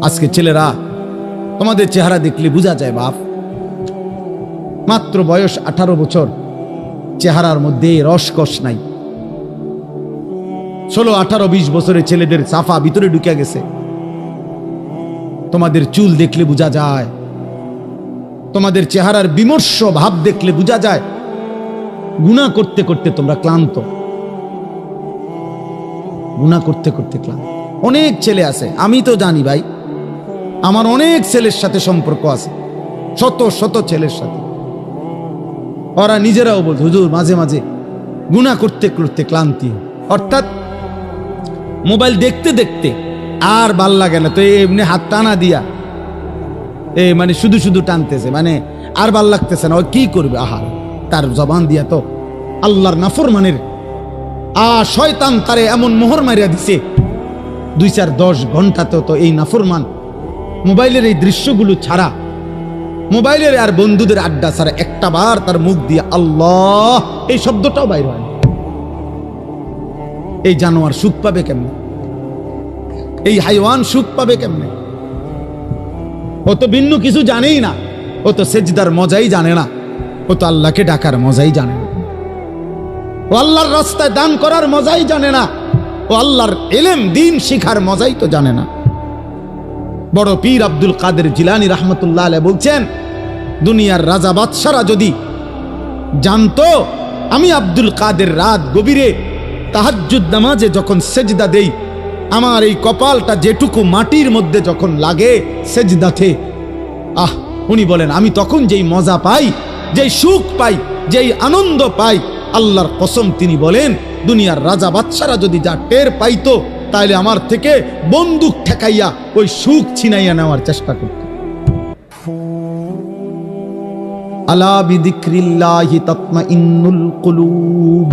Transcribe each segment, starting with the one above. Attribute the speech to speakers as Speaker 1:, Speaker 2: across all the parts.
Speaker 1: আজকে ছেলেরা তোমাদের চেহারা দেখলে বোঝা যায় বাপ, মাত্র বয়স 18 বছর, চেহারার মধ্যে রসকস নাই। 16, 18, 20 বছরের ছেলেদের সাফা ভিতরে ঢুকে গেছে। তোমাদের চুল দেখলে বোঝা যায়, তোমাদের চেহারার বিমর্ষ ভাব দেখলে বোঝা যায় গুনাহ করতে করতে তোমরা ক্লান্ত, গুনাহ করতে করতে ক্লান্ত। অনেক ছেলে আছে, আমি তো জানি ভাই, আমার অনেক ছেলের সাথে সম্পর্ক আছে, শত শত ছেলের সাথে। ওরা নিজেরাও বলছে হুজুর মাঝে মাঝে গুনাহ করতে করতে ক্লান্তি, অর্থাৎ মোবাইল দেখতে দেখতে আর ভাল লাগে না, তো এমনি হাত টানা দিয়া মানে শুধু শুধু টানতেছে, মানে আর ভাল লাগতেছে না, ও কি করবে? আহা, তার জবান দিয়া তো আল্লাহর নাফরমানের শয়তান তারে এমন মোহর মারিয়া দিছে, 2-4-10 ঘন্টাতে তো এই নাফরমান মোবাইলের এই দৃশ্যগুলো ছাড়া, মোবাইলের আর বন্ধুদের আড্ডা ছাড়া একটা বার তার মুখ দিয়ে আল্লাহ এই শব্দটাও বাইর হয়। এই জানোয়ার সুখ পাবে কেমনে? এই হাইওয়ান সুখ পাবে কেমনে? ও তো ভিন্ন কিছু জানেই না, ও তো সেজদার মজাই জানে না, ও তো আল্লাহকে ডাকার মজাই জানে না, ও আল্লাহর রাস্তায় দান করার মজাই জানে না, ও আল্লাহর ইলম দ্বীন শিখার মজাই তো জানে না। বড় পীর আব্দুল কাদের জিলানী রাহমাতুল্লাহ আলাইহি বলছেন, দুনিয়ার রাজা বাদশারা যদি জানতো আমি আব্দুল কাদের রাত গভীরে তাহাজ্জুদ নামাজে যখন সেজদা দেই, আমার এই কপালটা যেটুকু মাটির মধ্যে যখন লাগে সেজদাতে, উনি বলেন আমি তখন যেই মজা পাই, যেই সুখ পাই, যেই আনন্দ পাই, আল্লাহর কসম তিনি বলেন দুনিয়ার রাজা বাদশারা যদি যা টের পাইতো, তাহলে আমার থেকে বন্দুক ঠেকাইয়া ওই সুখ ছিনাইয়া নেওয়ার চেষ্টা করত। আলা বিযিকরিল্লাহি তাতমাইন্নুল কুলুব।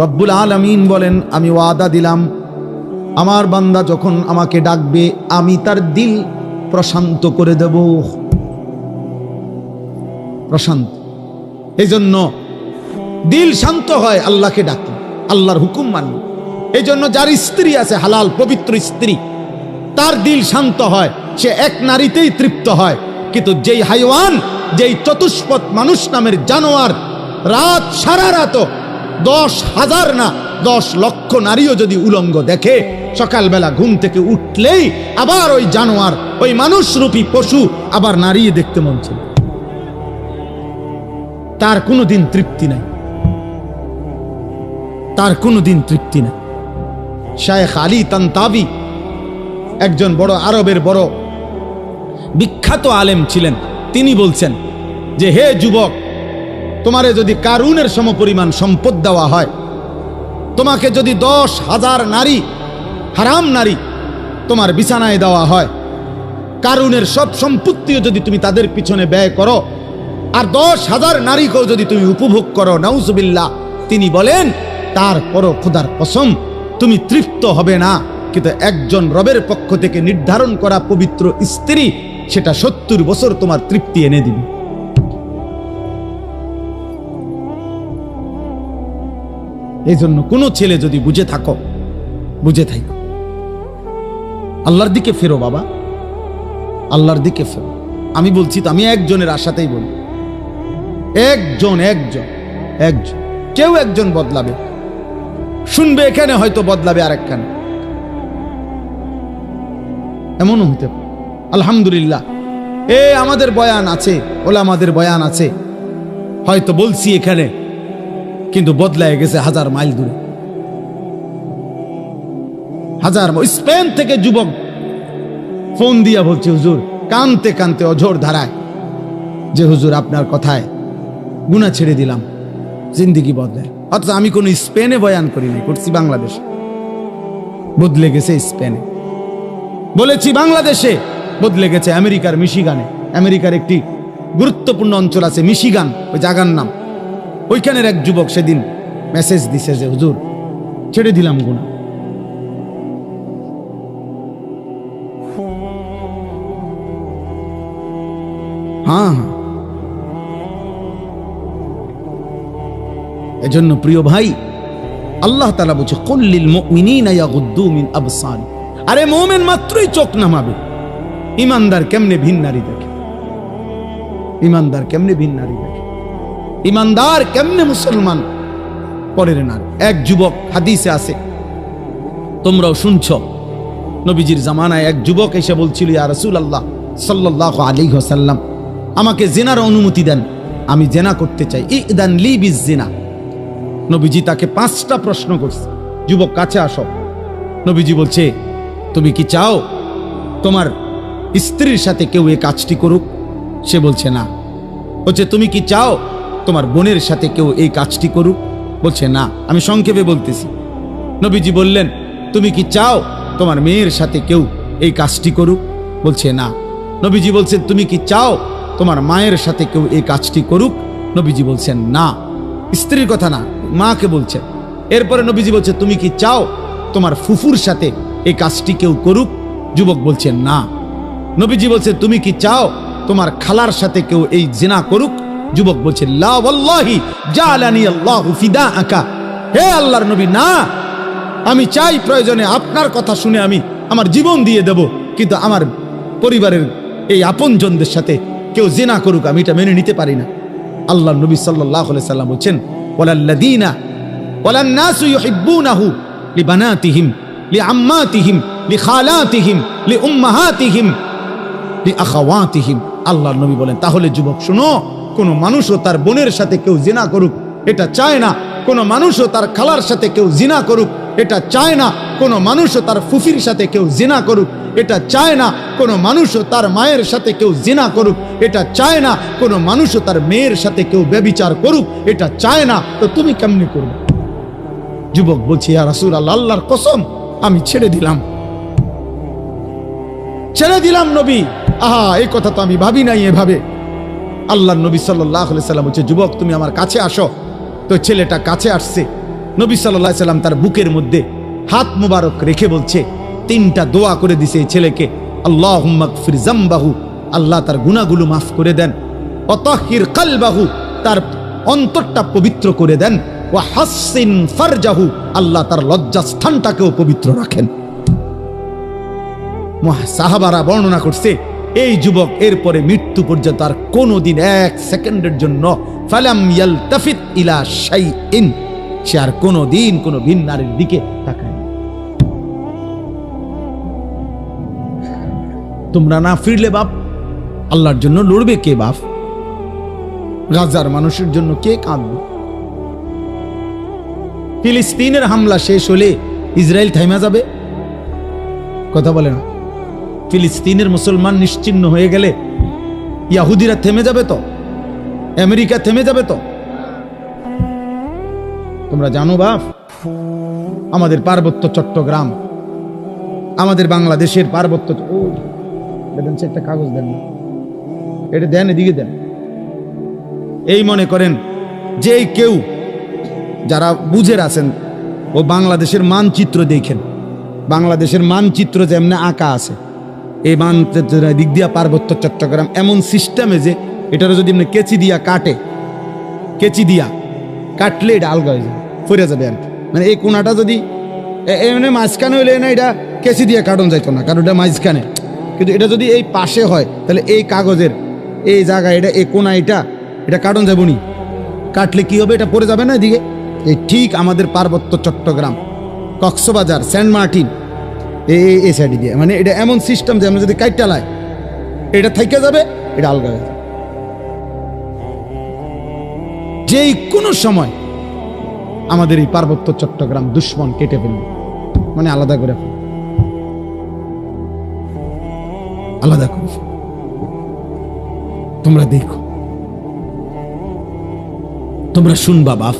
Speaker 1: রব্বুল আলামিন বলেন আমি ওয়াদা দিলাম আমার বান্দা যখন আমাকে ডাকবে আমি তার দিল প্রশান্ত করে দেব, প্রশান্ত। এই জন্য দিল শান্ত হয় আল্লাহকে ডাকলে, আল্লাহর হুকুম মানলে। এই জন্য যার স্ত্রী আছে হালাল পবিত্র স্ত্রী, তার দিল শান্ত হয়, সে এক নারীতেই তৃপ্ত হয়। কিন্তু যেই হাইওয়ান, যেই চতুষ্পদ মানুষ নামের জানোয়ার রাত সারা রাত 10,000 না 10 লক্ষ নারীও যদি উলঙ্গ দেখে, সকালবেলা ঘুম থেকে উঠলেই আবার ওই জানোয়ার, ওই মানুষরূপী পশু আবার নারী দেখতে মন চায়, তার কোনোদিন তৃপ্তি নাই, তার কোনোদিন তৃপ্তি নাই। শায়েখ আলী তানতাবি একজন বড় আরবের বড় বিখ্যাত আলেম ছিলেন। তিনি বলছেন যে হে যুবক, তোমারে যদি কারুনের সমপরিমাণ সম্পদ দেওয়া হয়, তোমাকে যদি 10,000 নারী, হারাম নারী তোমার বিছানায় দেওয়া হয়, কারুনের সব সম্পত্তিও যদি তুমি তাদের পিছনে ব্যয় করো, আর 10,000 নারীকেও যদি তুমি উপভোগ করো, নাউজুবিল্লাহ, তিনি বলেন তারপরও খোদার কসম তুমি তৃপ্ত হবে না। কিন্তু একজন রবের পক্ষ থেকে নির্ধারণ করা পবিত্র স্ত্রী, সেটা 70 বছর তোমার তৃপ্তি এনে দিবে। এই জন্য কোনো ছেলে যদি বুঝে থাকো, বুঝে থাকো, আল্লাহর দিকে ফেরো বাবা, আল্লাহর দিকে ফেরো। আমি বলছি তো, আমি একজনের আশাতেই বলি, একজন কেউ একজন বদলাবে, শুনবে এখানে, হয়তো বদলাবে আরেকখানে, এমনও হতে পারে। আলহামদুলিল্লাহ, আমাদের বয়ান আছে, ওলামাদের বয়ান আছে, হয়তো বলছি এখানে, কিন্তু বদলায় গেছে 1000 মাইল দূরে, 1000 মাইল। স্পেন থেকে যুবক ফোন দিয়া বলছে হুজুর, কানতে কানতে অঝোর ধারায়, যে হুজুর আপনার কথায় গুনাহ ছেড়ে দিলাম, জিন্দেগি বদলায়। অথচ আমি কোনো স্পেনে বয়ান করিনি, করছি বাংলাদেশে, বদলে গেছে স্পেনে। বলেছি বাংলাদেশে, বদলে গেছে আমেরিকার মিশিগানে। আমেরিকার একটি গুরুত্বপূর্ণ অঞ্চল আছে মিশিগান, ওই জায়গার নাম। ওইখানের এক যুবক সেদিন মেসেজ দিছে যে হুজুর ছেড়ে দিলাম গুনাহ। হ্যাঁ, এজন্য প্রিয় ভাই, আল্লাহ তাআলা বলছে কুল্লিল মুমিনিনা ইয়াগুদ্দু মিন আবসারিহিম, আরে মুমিন মাত্রই চোখ নামাবে, ইমানদার কেমনে ভিন নারী দেখে? ইমানদার কেমনে ভিন নারী দেখে? ইমানদার কেমনে মুসলমান পরের নারী? এক যুবক, হাদিসে আছে, তোমরাও শুনছ, নবীজির জামানায় এক যুবক এসে বলছিল, ইয়া রাসূলুল্লাহ সাল্লাল্লাহু আলাইহি ওয়াসাল্লাম, আমাকে জিনার অনুমতি দেন, আমি জিনা করতে চাই, ইদান লি বিজিনা। নবীজি তাকে 5টা প্রশ্ন করছে, যুবক কাছে আসো। নবীজি বলছে, তুমি কি চাও তোমার স্ত্রীর সাথে কেউ এই কাজটি করুক? সে বলছে না। বলছে, তুমি কি চাও তোমার বোনের সাথে কেউ এই কাজটি করুক? বলছে না। আমি সংক্ষেপে বলতেছি। নবীজি বললেন, তুমি কি চাও তোমার মেয়ের সাথে কেউ এই কাজটি করুক? বলছে না। নবীজি বলছেন, তুমি কি চাও তোমার মায়ের সাথে কেউ এই কাজটি করুক? নবীজি বলছেন না। স্ত্রীর কথা না, মাকে বলছেন। এরপরে নবীজি বলছে, তুমি কি চাও তোমার ফুফুর সাথে এই কাজটি কেউ করুক? যুবক বলছেন না। নবীজি বলছে, তুমি কি চাও তোমার খালার সাথে কেউ এই জিনা করুক? যুবক বলছে, লা ওয়াল্লাহি জালানি আল্লাহু ফিদাআকা। হে আল্লাহর নবী, না, আমি চাই প্রয়োজনে আপনার কথা শুনে আমি আমার জীবন দিয়ে দেব, কিন্তু আমার পরিবারের এই আপনজনদের সাথে কেউ জিনা করুক আমি এটা মেনে নিতে পারি না। আল্লাহর নবী সাল্লাল্লাহু আলাইহি সাল্লাম বলেন, ওয়ালাল্লাযীনা ওয়ালান নাসু ইউহিব্বুনাহু লিবানাতিহিম লিআম্মাতিহিম লিখালাতিহিম লিউম্মাহাতিহিম লিআখাওয়াতিহিম। আল্লাহর নবী বলেন, তাহলে যুবক শুনো, কোন মানুষও তার বোনের সাথে কেউ জিনা করুক এটা চায় না। কোন মানুষও তার খালার সাথে কেউ জিনা করুক এটা চায় না। কোন মানুষও তার ফুফির সাথে কেউ জিনা করুক এটা চায় না। কোন মানুষও তার মায়ের সাথে কেউ জিনা করুক এটা চায় না। কোন মানুষও তার মেয়ের সাথে কেউ ব্যভিচার করুক এটা চায় না। তো তুমি কেমনে করবে? যুবক বলছি, ইয়া রাসূলুল্লাহ, আল্লাহর কসম আমি ছেড়ে দিলাম, ছেড়ে দিলাম নবী। আহা, এই কথা তো আমি ভাবি নাই এভাবে। আল্লাহর নবী সাল্লাল্লাহু আলাইহি সাল্লাম বলছে, যুবক তুমি আমার কাছে আসো। তো ছেলেটা কাছে আসছে। নবী সাল্লাল্লাহু আলাইহি সাল্লাম তার বুকের মধ্যে হাত মুবারক রেখে বলছে, 3টা দোয়া করে দিছে এই ছেলেকে। আল্লাহুম্মা গফির যামবাহু, আল্লাহ তার গুনাহগুলো মাফ করে দেন। ওয়া তাহহির কলবাহু, তার অন্তরটা পবিত্র করে দেন। ওয়া হাসসিন ফারজাহু, আল্লাহ তার লজ্জাস্থানটাকেও পবিত্র রাখেন। সাহাবারা বর্ণনা করছে, এই যুবক এরপরে মৃত্যু পর্যন্ত আর কোনোদিন 1 সেকেন্ডের জন্য ফালাম ইয়ালতাফিত ইলা শাইইন, সে আর কোনোদিন কোনো ভিন নারীর দিকে তাকায়। তোমরা না ফিরলে বাপ, আল্লাহর জন্য লড়বে কে বাপ? গাজার মানুষের জন্য কে কাঁদবে? ফিলিস্তিনের হামলা শেষ হলে ইসরায়েল থাইমা যাবে? কথা বলে না। ফিলিস্তিনের মুসলমান নিশ্চিহ্ন হয়ে গেলে ইহুদিরা থেমে যাবে তো? আমেরিকা থেমে যাবে তো? তোমরা জানো বাপ, আমাদের পার্বত্য চট্টগ্রাম, আমাদের বাংলাদেশের পার্বত্য, একটা কাগজ দেন, এটা দেন, এদিকে দেন। এই মনে করেন যে কেউ যারা বুঝের আছেন, ও বাংলাদেশের মানচিত্র দেখেন, বাংলাদেশের মানচিত্র যেমন আঁকা আছে, এই মানচিত্রের দিক দিয়া পার্বত্য চট্টগ্রাম এমন সিস্টেমে যে এটার যদি এমনি কেচি দিয়া কাটে, কেচি দিয়া কাটলে এটা আলগা হয়ে যাবে, ফিরে যাবে আর কি। মানে এই কোনাটা যদি এমনি মাঝখানে হইলে না, এটা কেচি দিয়া কাটন যাইতো না, কারণ এটা মাঝখানে। কিন্তু এটা যদি এই পাশে হয়, তাহলে এই কাগজের এই জায়গা, এটা এই কোনা, এটা কাটন যাবো নি, কাটলে কি হবে? এটা পড়ে যাবে না এদিকে। এই ঠিক আমাদের পার্বত্য চট্টগ্রাম, কক্সবাজার, সেন্ট মার্টিন, এই সাইডে দিয়ে, মানে এটা এমন সিস্টেম যে আমরা যদি কাইটালায় এটা থাইকা যাবে, এটা আলগা হয়ে যাবে। যেই কোনো সময় আমাদের এই পার্বত্য চট্টগ্রাম দুশ্মন কেটে ফেলবে, মানে আলাদা করে ফেলবে, আলাদা করে ফেলবে। তোমরা দেখো, তোমরা শুনবা বাপ,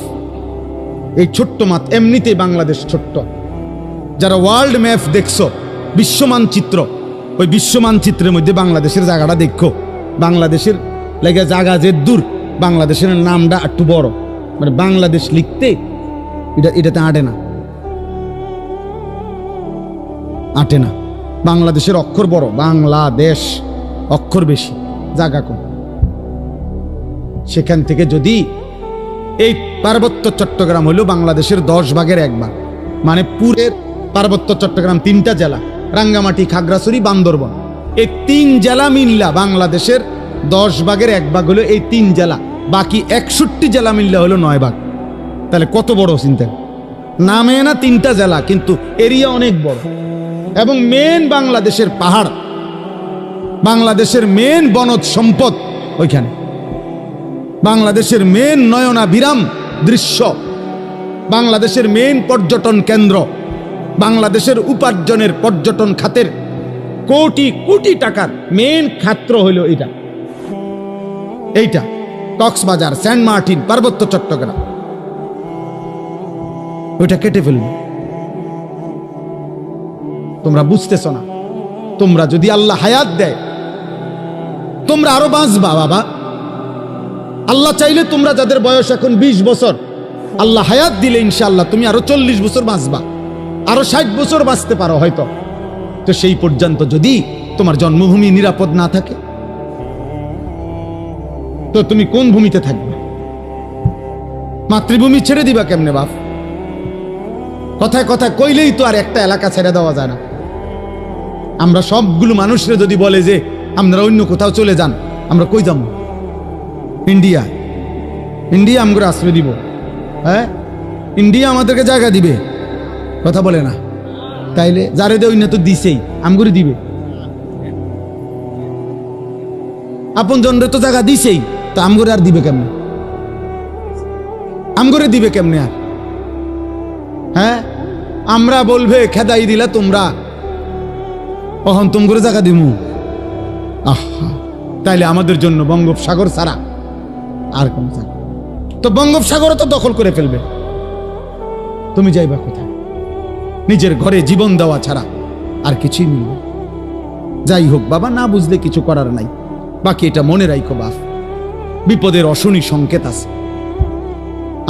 Speaker 1: এই ছোট্ট মাত এমনিতেই বাংলাদেশ ছোট্ট। যারা ওয়ার্ল্ড ম্যাপ দেখছো, বিশ্ব মানচিত্র, ওই বিশ্ব মানচিত্রের মধ্যে বাংলাদেশের জায়গাটা দেখো। বাংলাদেশের লেগে জায়গা যে দূর, বাংলাদেশের নামটা একটু বড়, মানে বাংলাদেশ লিখতে এটাতে আটে না, আটে না। বাংলাদেশের অক্ষর বড়, বাংলাদেশ অক্ষর বেশি, জায়গা কম। সেখান থেকে যদি এই পার্বত্য চট্টগ্রাম হলো বাংলাদেশের 10 ভাগের 1 ভাগ, মানে পুরের পার্বত্য চট্টগ্রাম 3টা জেলা, রাঙ্গামাটি, খাগড়াছড়ি, বান্দরবন, এই 3 জেলা মিল্লা বাংলাদেশের 10 ভাগের 1 ভাগ হলো এই 3 জেলা, বাকি 61 জেলা মিল্লা হলো 9 ভাগ। তাহলে কত বড় চিন্তা! নামে না 3টা জেলা, কিন্তু এরিয়া অনেক বড়। এবং মেন বাংলাদেশের পাহাড়, বাংলাদেশের মেন বনজ সম্পদ ওইখানে, বাংলাদেশের মেন নয়নাভিরাম দৃশ্য, বাংলাদেশের মেন পর্যটন কেন্দ্র, বাংলাদেশের উপার্জনের পর্যটন খাতের কোটি কোটি টাকার মেন খাত্র হইল এইটা কক্সবাজার, সেন্ট মার্টিন, পার্বত্য চট্টগ্রাম। ওইটা কেটে ফেলবে। তোমরা বুঝতেছ না, তোমরা যদি আল্লাহ হায়াত দেয় তোমরা আরো বাঁচবা বাবা। আল্লাহ চাইলে তোমরা যাদের বয়স এখন 20 বছর, আল্লাহ হায়াত দিলে ইনশাআল্লাহ তুমি আরো 40 বছর বাঁচবা, আরো 60 বছর বাঁচতে পারো হয়তো। তো সেই পর্যন্ত যদি তোমার জন্মভূমি নিরাপদ না থাকে, তো তুমি কোন ভূমিতে থাকবে? মাতৃভূমি ছেড়ে দিবা কেমনে বাপ? কথায় কথায় কইলেই তো আর একটা এলাকা ছেড়ে দেওয়া যায় না। আমরা সবগুলো মানুষরা যদি বলে যে আমরা অন্য কোথাও চলে যান, আমরা কই যাব? ইন্ডিয়া? ইন্ডিয়া আমগরে আশ্রয় দিব? হ্যাঁ, ইন্ডিয়া আমাদেরকে জায়গা দিবে? কথা বলে না। তাইলে যারে দেয় না তো দিছেই, আমগরে দিবে? আপন জনরে তো জায়গা দিছেই, তো আমগরে আর দিবে কেমনে? আমগরে দিবে কেমনে আর? হ্যাঁ, আমরা বলবে খেদাই দিলা তোমরা, কখন তুম করে জায়গা দিমু? আহা, তাইলে আমাদের জন্য বঙ্গোপসাগর ছাড়া আর কোন জায়গা? তো বঙ্গোপসাগরও তো দখল করে ফেলবে, তুমি যাইবা কোথায়? নিজের ঘরে জীবন দেওয়া ছাড়া আর কিছুই মিলবে। যাই হোক বাবা, না বুঝলে কিছু করার নাই। বাকি এটা মনে রাখো বাপ, বিপদের অশনি সংকেত আছে।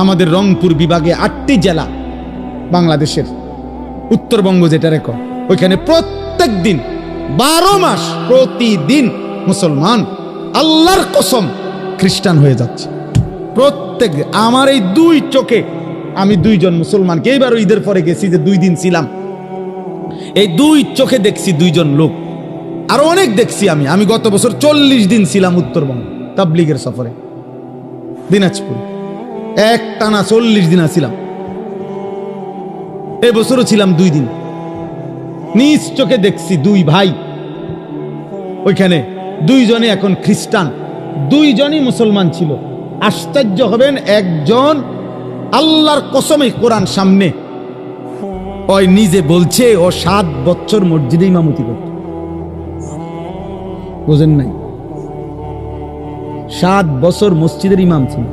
Speaker 1: আমাদের রংপুর বিভাগে 8টি জেলা বাংলাদেশের, উত্তরবঙ্গ যেটা রেখো, ওইখানে প্রত্যেক দিন 12 মাস প্রতিদিন মুসলমান আল্লাহর কসম খ্রিস্টান হয়ে যাচ্ছে। প্রত্যেক, আমার এই 2 চোখে আমি 2 জন মুসলমানকে, এইবারও ঈদের পরে গেছি যে 2 দিন ছিলাম, এই 2 চোখে দেখছি 2 জন লোক। আরো অনেক দেখছি আমি গত বছর 40 দিন ছিলাম উত্তরবঙ্গ তাবলীগের সফরে, দিনাজপুর, একটানা 40 দিন ছিলাম। এবছরও ছিলাম 2 দিন। নিজ চোখে দেখছি 2 ভাই ওইখানে, 2 জনে এখন খ্রিস্টান, 2 জনই মুসলমান ছিল। আশ্চর্য হবেন, একজন আল্লাহর কসমে কোরআন সামনে ওই নিজে বলছে ও 7 বছর মসজিদে ইমামতি করত। বুঝেন নাই? 7 বছর মসজিদের ইমাম ছিল।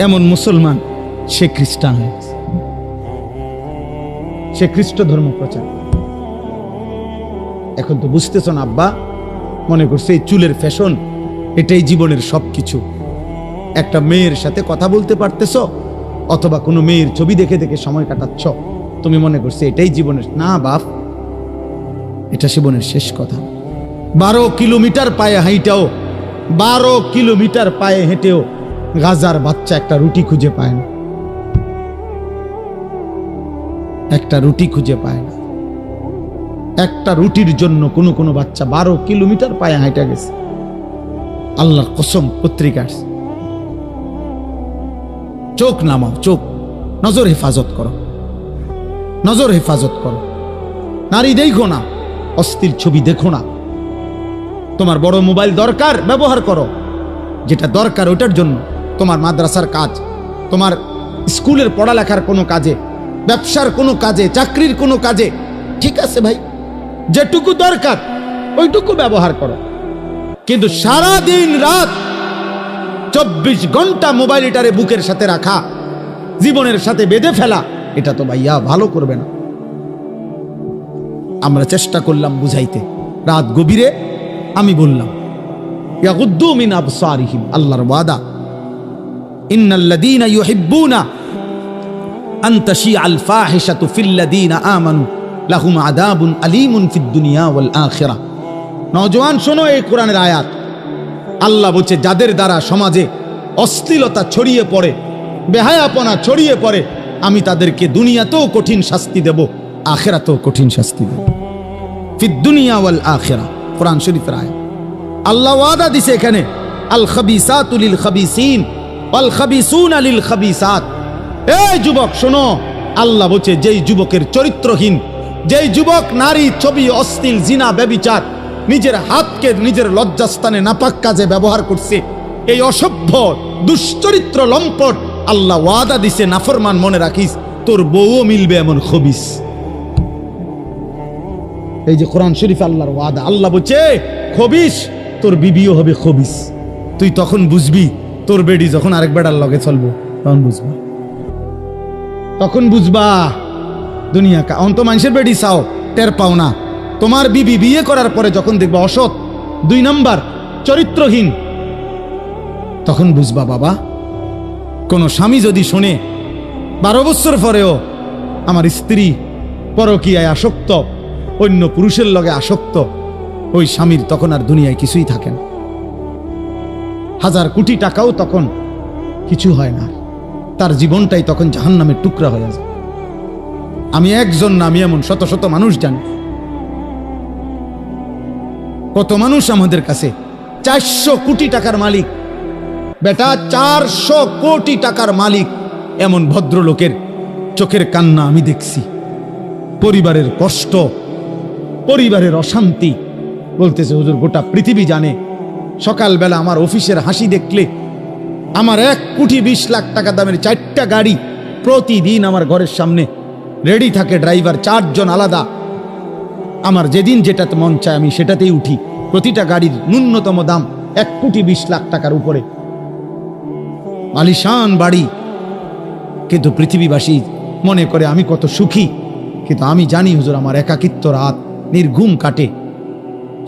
Speaker 1: এমন মুসলমান, সে খ্রিস্টান হয়েছে, সে খ্রিস্ট ধর্ম প্রচার। এখন তো বুঝতেছ না আব্বা, মনে করছে এই চুলের ফ্যাশন এটাই জীবনের সবকিছু। একটা মেয়ের সাথে কথা বলতে পারতেছ, অথবা কোনো মেয়ের ছবি দেখে দেখে সময় কাটাচ্ছ, তুমি মনে করছে এটাই জীবনের। না বাপ, এটা জীবনের শেষ কথা। 12 কিলোমিটার পায়ে হাঁটাও, 12 কিলোমিটার পায়ে হেঁটেও গাজার বাচ্চা একটা রুটি খুঁজে পায় না, একটা রুটি খুঁজে পায় না। একটা রুটির জন্য কোনো কোনো বাচ্চা 12 কিলোমিটার পায়ে হাঁটা গেছে। আল্লাহর কসম, পত্রিকা। চোখ নামাও, চোখ, নজর হেফাজত করো, নজর হেফাজত করো। নারী দেখো না, অস্থির ছবি দেখো না। তোমার বড় মোবাইল দরকার, ব্যবহার করো, যেটা দরকার ওটার জন্য। তোমার মাদ্রাসার কাজ, তোমার স্কুলের পড়ালেখার কোনো কাজে, ব্যবসার কোনো কাজে, চাকরির কোনো কাজে, ঠিক আছে ভাই, যেটুকু দরকার ওইটুকু ব্যবহার করো। কিন্তু সারা দিন রাত 24 ঘন্টা মোবাইলটারে বুকের সাথে রাখা, জীবনের সাথে বেঁধে ফেলা, এটা তো ভাইয়া ভালো করবে না। আমরা চেষ্টা করলাম বুঝাইতে, রাত গভীরে আমি বললাম, ইয়াগুদ্দু মিন আবসারিহিম, আল্লাহর ওয়াদা, ইন্নাল্লাযীনা ইউহিব্বুনা আন তাশিআল ফাহিশাতু ফিল্লাযীনা আমানু লাহুম আযাবুন আলীমুন ফিদ দুনিয়া ওয়াল আখিরাহ। নওজোয়ান শোনো এই কোরআনের আয়াত। আল্লাহ বলছে, যাদের দ্বারা সমাজে অশ্লীলতা ছড়িয়ে পড়ে, বেহায়াপনা ছড়িয়ে পড়ে, আমি তাদেরকে দুনিয়াতেও কঠিন শাস্তি দেব, আখিরাতেও কঠিন শাস্তি দেব। ফিদ দুনিয়া ওয়াল আখিরা, কোরআন শরীফের আয়াত। আল্লাহ ওয়াদা দিছে এখানে, আল খাবিসাতু লিল খাবিসিন ওয়াল খাবিসুনা লিল খাবিসাত। এই যুবক শোনো, আল্লাহ বলছে যেই যুবকের চরিত্রহীন, যেই যুবক নারী, ছবি, অশ্লীল, জিনা, ব্যভিচার, নিজের হাতকে নিজের লজ্জাস্থানে নাপাক কাজে ব্যবহার করছে, এই অসভ্য দুশ্চরিত্র লম্পট, আল্লাহ ওয়াদা দিছে নাফরমান, মনে রাখিস তোর বউও মিলবে এমন খবিস। এই যে কোরআন শরীফ আল্লাহর ওয়াদা, আল্লাহ বলছে খবিস, তোর বিবিও হবে খবিস। তুই তখন বুঝবি, তোর বেডি যখন আরেক বেড়ার লগে চলবো তখন বুঝবা, তখন বুঝবা দুনিয়া কা অন্ত মানুষের বেডি চাও, টের পাও না। তোমার বিবি বিয়ে করার পরে যখন দেখবা অসৎ, 2 নাম্বার চরিত্রহীন, তখন বুঝবা বাবা। কোন স্বামী যদি শোনে 12 বছর পরেও আমার স্ত্রী পরকীয়ায় আসক্ত, অন্য পুরুষের লগে আসক্ত, ওই স্বামীর তখন আর দুনিয়ায় কিছুই থাকে না। 1000 কোটি টাকাও তখন কিছু হয় না, তার জীবনটাই তখন জাহান্নামের টুকরা হয়ে যায়। আমি একজন না, আমি এমন শত শত মানুষ জানি। কত মানুষ আমাদের কাছে 400 কোটি টাকার মালিক, বেটা 400 কোটি টাকার মালিক, এমন ভদ্রলোকের চোখের কান্না আমি দেখছি। পরিবারের কষ্ট, পরিবারের অশান্তি, বলতেছে হুজুর গোটা পৃথিবী জানে, সকালবেলা আমার অফিসের হাসি দেখলে, আমার 1 কোটি 20 লাখ টাকা দামের 4টা গাড়ি প্রতিদিন আমার ঘরের সামনে রেডি থাকে, ড্রাইভার 4 জন আলাদা। আমার যেদিন যেটাতে মন চায় আমি সেটাতেই উঠি। প্রতিটা গাড়ির ন্যূনতম দাম 1 কোটি 20 লাখ টাকার উপরে, আলিশান বাড়ি। কিন্তু পৃথিবীবাসী মনে করে আমি কত সুখী, কিন্তু আমি জানি হুজুর আমার একাকিত্ব রাত নির্ঘুম কাটে।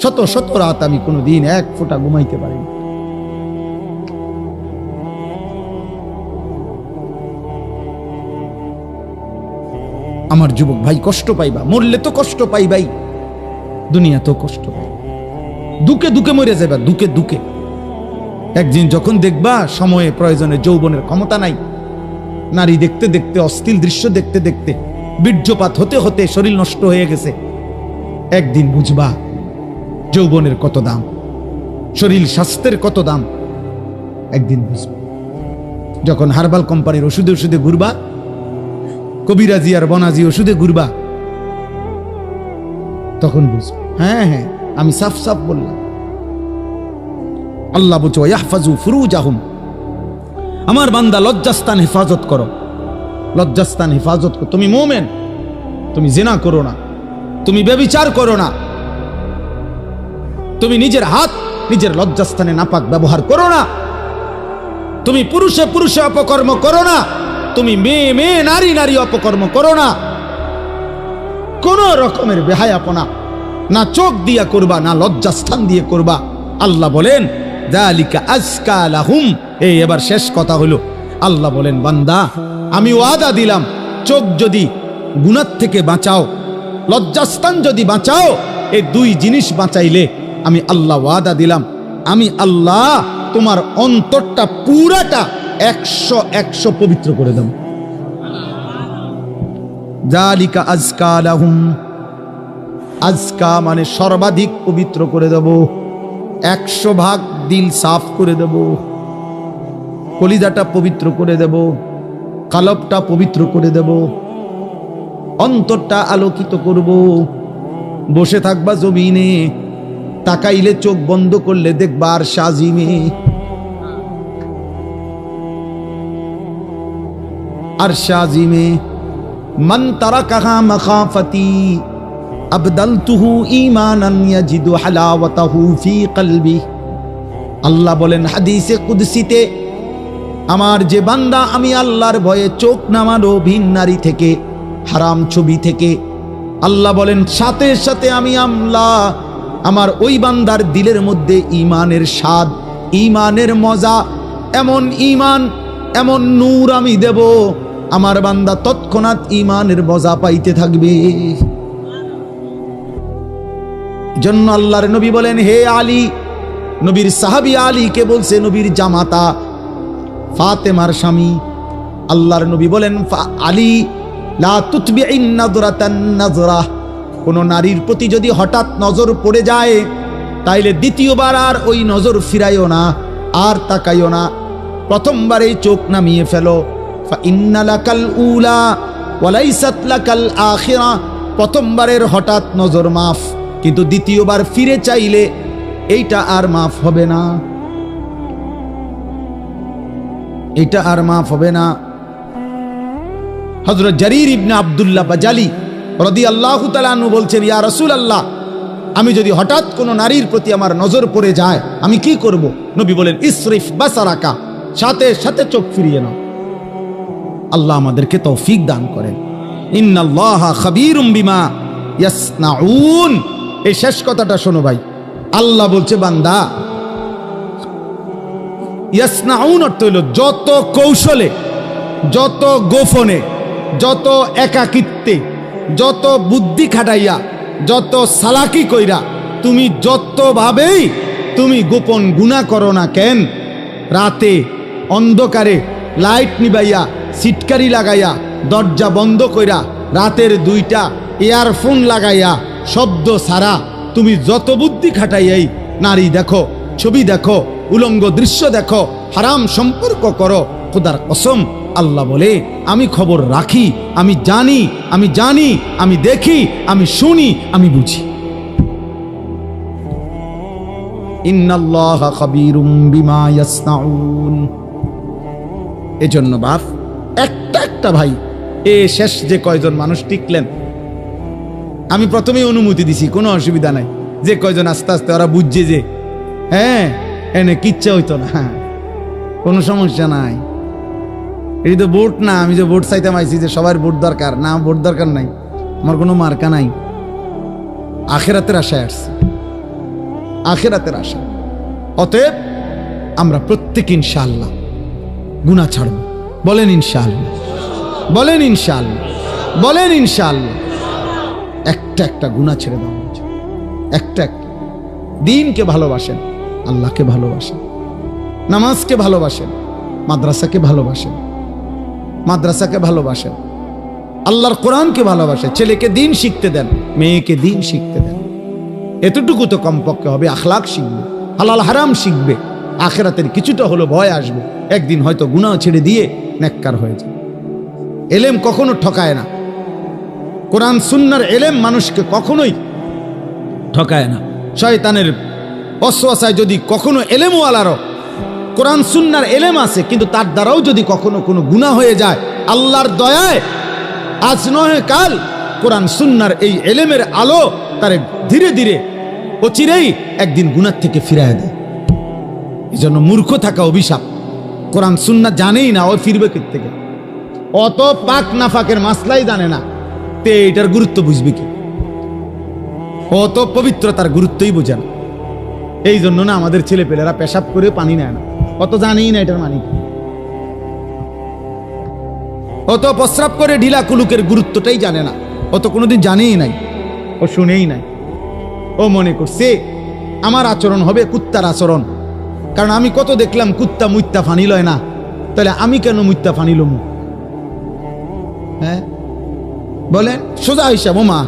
Speaker 1: শত শত রাত আমি কোনোদিন 1 ফোঁটা ঘুমাইতে পারিনি। আমার যুবক ভাই কষ্ট পাইবা, মরলে তো কষ্ট পাইবাই, দুনিয়া তো কষ্ট পাই, দুকে দুকে মরে যাবা, দুকে দুকে। একদিন যখন দেখবা সময়ে প্রয়োজনে যৌবনের ক্ষমতা নাই, নারী দেখতে দেখতে, অশ্লীল দৃশ্য দেখতে দেখতে, বীর্যপাত হতে হতে শরীর নষ্ট হয়ে গেছে, একদিন বুঝবা যৌবনের কত দাম, শরীর স্বাস্থ্যের কত দাম, একদিন বুঝবা। যখন হার্বাল কোম্পানির ওষুধে ওষুধে ঘুরবা, কবিরাজি আর বনাজি ওষুধে ঘুরবা, তখন বুঝবা। হ্যাঁ হ্যাঁ, আমি সাফ সাফ বললাম। আল্লাহ বলছে ইয়াহফাজু ফুরুজাহুম, আমার বান্দা লজ্জাস্থান হেফাজত করো, লজ্জাস্থান হেফাজত করো। তুমি মুমিন, তুমি জিনা করো না, তুমি ব্যভিচার করো না, তুমি নিজের হাত নিজের লজ্জাস্থানে নাপাক ব্যবহার করো না, তুমি পুরুষে পুরুষে অপকর্ম করো না, তুমি মেয়ে মেয়ে নারী নারী অপকর্ম করো না, কোন রকমের বেহায়াপনা না চোখ দিয়া করবা, না লজ্জাস্থান দিয়ে করবা। আল্লাহ বলেন যালিকা আজকা লাহুম। এই এবার শেষ কথা হলো, আল্লাহ বলেন বান্দা আমি ওয়াদা দিলাম, চোখ যদি গুনাহ থেকে বাঁচাও, লজ্জাস্থান যদি বাঁচাও, এই 2 জিনিস বাঁচাইলে আমি আল্লাহ ওয়াদা দিলাম, আমি আল্লাহ তোমার অন্তরটা পুরাটা 100 পবিত্র করে দেব। যালিকা আজকা লাহুম, আজকা মানে সর্বাধিক পবিত্র করে দেব, 100 ভাগ দিল সাফ করে দেব, কলিজাটা পবিত্র করে দেব, কালবটা পবিত্র করে দেব, অন্তরটা আলোকিত করব। বসে থাকবা জমিনে, তাকাইলে চোখ বন্ধ করলে দেখবা আর সাজিমে, আর সাজিমে মান তারাকাহা মাখাফাতি আবদালতুহু ঈমানান ইয়াজিদু হালাওয়াতাহু ফি কলবি। আল্লাহ বলেন হাদিসে কুদসিতে, আমার যে বান্দা আমি আল্লাহর ভয়ে চোখ নামালো ভিন নারী থেকে, হারাম ছবি থেকে, আল্লাহ বলেন সাথে সাথে আমি আল্লাহ আমার ওই বান্দার দিলের মধ্যে ঈমানের স্বাদ, ঈমানের মজা, এমন ঈমান, এমন নূর আমি দেব, আমার বান্দা তৎক্ষণাৎ ঈমানের মজা পাইতে থাকবে। জন্য আল্লাহর নবী বলেন হে আলী, নবীর সাহাবী আলীকে বলছে, নবীর জামাতা ফাতেমার স্বামী, আল্লাহর নবী বলেন আলী লা তুতবিইন নাযরাতান নাযরা, কোনো নারীর প্রতি যদি হঠাৎ নজর পড়ে যায় তাইলে দ্বিতীয়বার আর ওই নজর ফিরাইও না, আর তাকাইও না, প্রথমবারেই চোখ নামিয়ে ফেলো। ফাইন্না লাকাল উলা ওয়ালাইসাত লাকাল আখিরা, প্রথমবারের হঠাৎ নজর মাফ, কিন্তু দ্বিতীয়বার ফিরে চাইলে এইটা আর মাফ হবে না, এটা আর মাফ হবে না। হযরত জারীর ইবনে আব্দুল্লাহ বাজালি রাদিয়াল্লাহু তাআলা আনহু বলছেন, ইয়া রাসূলুল্লাহ, আমি যদি হঠাৎ কোনো নারীর প্রতি আমার নজর পড়ে যায় আমি কি করব? নবী বলেন, ইসরিফ বাসারাকা, সাথে সাথে চোখ ফিরিয়ে নাও। আল্লাহ আমাদেরকে তৌফিক দান করেন। ইন্নাল্লাহা খাবীরুম বিমা ইয়াসনাউন। এই শেষ কথাটা শোনো ভাই, আল্লাহ বলছে বান্দা, ইয়াসনাউন অর্থ হইল যত কৌশলে, যত গোপনে, যত একাকিত্বে, যত বুদ্ধি খাটাইয়া, যত সালাকি কইরা, তুমি যতভাবেই তুমি গোপন গুনাহ করো না কেন, রাতে অন্ধকারে লাইট নিবাইয়া, সিটকারি লাগাইয়া, দরজা বন্ধ কইরা, রাতের 2টা ইয়ারফোন লাগাইয়া, শব্দ ছাড়া তুমি যত বুদ্ধি খাটাইয়াই নারী দেখো, ছবি দেখো, উলঙ্গ দৃশ্য দেখো, হারাম সম্পর্ক করো, খোদার কসম আল্লাহ বলে আমি খবর রাখি, আমি জানি, আমি জানি, আমি দেখি, আমি শুনি, আমি বুঝি। ইন্নাল্লাহা খাবীরুম বিমা ইয়াসনাউন। এজন্য বাপ, একটা ভাই, এ শেষ যে কয়জন মানুষ টিকলেন, আমি প্রথমেই অনুমতি দিছি, কোনো অসুবিধা নাই। যে কয়জন আস্তে আস্তে ওরা বুঝছে যে হ্যাঁ এনে কিচ্ছা হইতো না, কোনো সমস্যা নাই, এটি তো ভোট না, আমি যে ভোট চাইতে আইছি যে সবার ভোট দরকার না, ভোট দরকার নাই, আমার কোনো মার্কা নাই, আখিরাতের আশায় আসছে, আখিরাতের আশা। অতএব আমরা প্রত্যেক ইনশাআল্লাহ গুনাহ ছাড়ব। বলেন ইনশাআল্লাহ, বলেন ইনশাআল্লাহ, বলেন ইনশাআল্লাহ। একটা গুনাহ ছেড়ে দেওয়া হচ্ছে, একটা দিনকে ভালোবাসেন, আল্লাহকে ভালোবাসেন, নামাজকে ভালোবাসেন, মাদ্রাসাকে ভালোবাসেন, মাদ্রাসাকে ভালোবাসেন, আল্লাহর কোরআনকে ভালোবাসেন, ছেলেকে দিন শিখতে দেন, মেয়েকে দিন শিখতে দেন। এতটুকু তো কমপক্ষে হবে। আখলাক শিখবে, হালাল হারাম শিখবে, আখিরাতের কিছুটা হলো ভয় আসবে, একদিন হয়তো গুনাহ ছেড়ে দিয়ে নেককার হয়ে যাবে। এলেম কখনো ঠকায় না, কোরআন সুন্নাহর এলেম মানুষকে কখনোই ঠকায় না। শয়তানের ওয়াসওয়াসায় যদি কখনো এলেমওয়ালারও কোরআন সুন্নাহর এলেম আছে, কিন্তু তার দ্বারাও যদি কখনো কোনো গুনাহ হয়ে যায়, আল্লাহর দয়ায় আজ নয় কাল কোরআন সুন্নাহর এই এলেমের আলো তারে ধীরে ধীরে অচিরেই একদিন গুনাহ থেকে ফিরায় দেয়। এই জন্য মূর্খ থাকা অভিশাপ। কোরআন সুন্নাহ জানেই না, ও ফিরবে থেকে, অত পাক নাফাকের মাসলাই জানে না, তে এটার গুরুত্ব বুঝবে কি? অত পবিত্রতার গুরুত্বই বোঝে না। এই জন্য না আমাদের ছেলে পেলেরা পেশাব করে পানি নেয় না, অত জানেই না এটার মানে। অত প্রস্রাব করে ঢিলা কুলুকের গুরুত্বটাই জানে না, অত কোনোদিন জানেই নাই, ও শুনেই নাই। ও মনে করছে আমার আচরণ হবে কুত্তার আচরণ, কারণ আমি কত দেখলাম কুত্তা মুত্তা ফানি লয় না, তাহলে আমি কেন মুত্তা ফানি লমু? হ্যাঁ বলেন, সোজা হিসাব। ওমা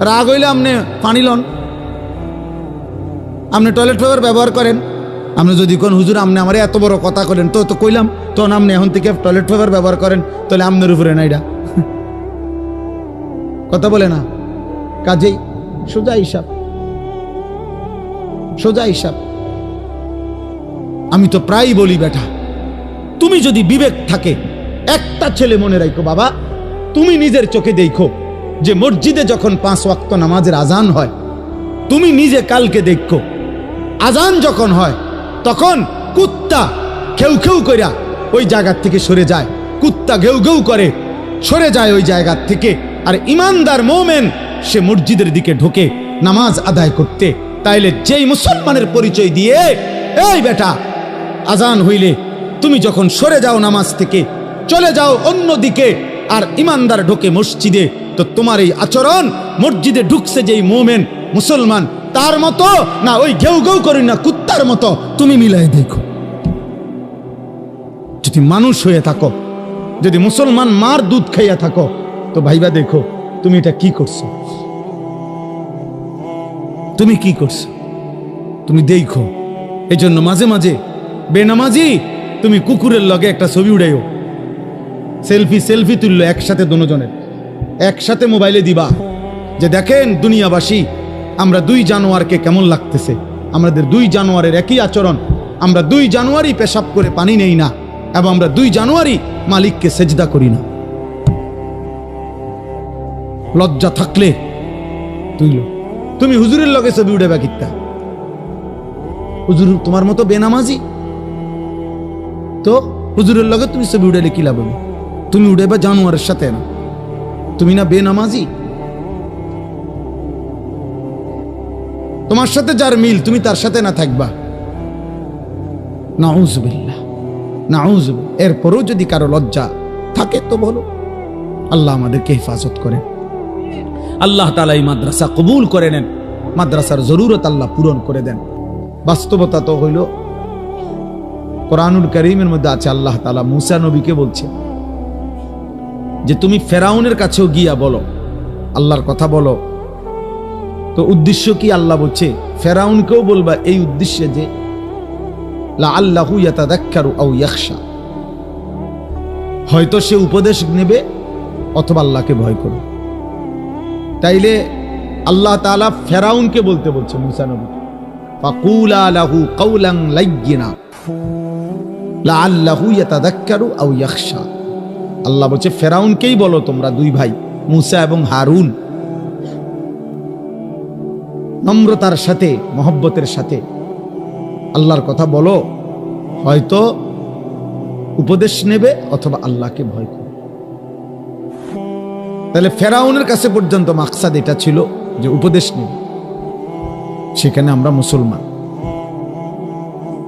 Speaker 1: রাগ হইলে আপনি পানি লন, আপনি টয়লেট পেপার ব্যবহার করেন। আপনি যদি কোন হুজুর আপনি আমার এত বড় কথা করেন, তো কইলাম, তখন আপনি এখন থেকে টয়লেট পেপার ব্যবহার করেন, তাহলে আপনার উপরে না এটা কথা বলে না। কাজেই সোজা হিসাব, সোজা হিসাব। আমি তো প্রায় বলি, বেটা তুমি যদি বিবেক থাকে, একটা ছেলে মনে রাখো বাবা, তুমি নিজের চোখে দেখো যে মসজিদে যখন 5 ওয়াক্ত নামাজের আজান হয়, তুমি নিজে কালকে দেখো আজান যখন হয় তখন কুত্তা খেউ খেউ কইরা ওই জায়গার থেকে সরে যায়, কুত্তা ঘেউ ঘেউ করে সরে যায় ওই জায়গার থেকে, আর ইমানদার মোমেন সে মসজিদের দিকে ঢোকে নামাজ আদায় করতে। তাইলে যেই মুসলমানের পরিচয় দিয়ে, এই বেটা আজান হইলে তুমি যখন সরে যাও নামাজ থেকে, চলে যাও অন্য দিকে, আর ইমানদার ঢোকে মসজিদে, তো তোমার এই আচরণ মসজিদে ঢুকছে যেই মোমেন মুসলমান তার মতো না ওই ঘেউ ঘেউ করি না কুত্তার মতো, তুমি মিলাই দেখো। যদি মানুষ হয়ে থাকো, যদি মুসলমান মার দুধ খাইয়া থাকো, তো ভাইবা দেখো তুমি এটা কি করছো। তুমি কি করছো, তুমি দেখো। এই জন্য মাঝে মাঝে বেনামাজি তুমি কুকুরের লগে একটা ছবি উড়াইও, সেলফি তুললো একসাথে, দুজনের একসাথে মোবাইলে দিবা, যে দেখেন দুনিয়াবাসী, আমরা দুই জানোয়ারকে কেমন লাগতেছে, আমাদের দুই জানোয়ারের একই আচরণ, আমরা দুই জানোয়ারই পেশাব করে পানি নেই না, এবং আমরা দুই জানোয়ারই মালিককে সেজদা করি না। লজ্জা থাকলে তুইলো, তুমি হুজুরের লগে ছবি উঠাবা কিত্তা? হুজুর তোমার মতো বেনামাজি, তো হুজুরের লগে তুমি ছবি উঠালে কি লাভ হবে? তুমি উঠাবা জানোয়ারের সাথে না, তুমি না বেনামাজি? তোমার সাথে যার মিল তুমি তার সাথে না থাকবা, নাউজুবিল্লাহ নাউজুবিল্লাহ। এরপরও যদি কারো লজ্জা থাকে তো বলো। আল্লাহ আমাদেরকে হেফাজত করে, আল্লাহ তাআলা এই মাদ্রাসা কবুল করে নেন, মাদ্রাসার জরুরত আল্লাহ পূরণ করে দেন। বাস্তবতা তো হইল, কোরআনুল কারীমের মধ্যে আছে, আল্লাহ তাআলা মুসা নবীকে বলছে যে তুমি ফেরাউনের কাছেও গিয়া বলো, আল্লাহর কথা বলো। তো উদ্দেশ্য কি? আল্লাহ বলছে ফেরাউনকেও বলবা এই উদ্দেশ্যে যে লাআল্লাহু ইয়াতাযাক্কারু আও ইয়াখশা, হয়তো সে উপদেশ নেবে অথবা আল্লাহকে ভয় করবে। তাইলে আল্লাহ তাআলা ফেরাউনকে বলতে বলছে মুসা নবী, ফাকুলা লাহু কাওলান লাইয়িনা লাআল্লাহু ইয়াতাযাক্কারু আও ইয়াখশা। আল্লাহ বলছে ফেরাউনকেই বলো তোমরা দুই ভাই মুসা এবং হারুন, নম্রতার সাথে মহব্বতের সাথে আল্লাহর কথা বলো, হয়তো উপদেশ নেবে অথবা আল্লাহকে ভয় করবে। তাহলে ফেরাউনের কাছে পর্যন্ত মাকসাদ এটা ছিল যে উপদেশ নেবে, সেখানে আমরা মুসলমান,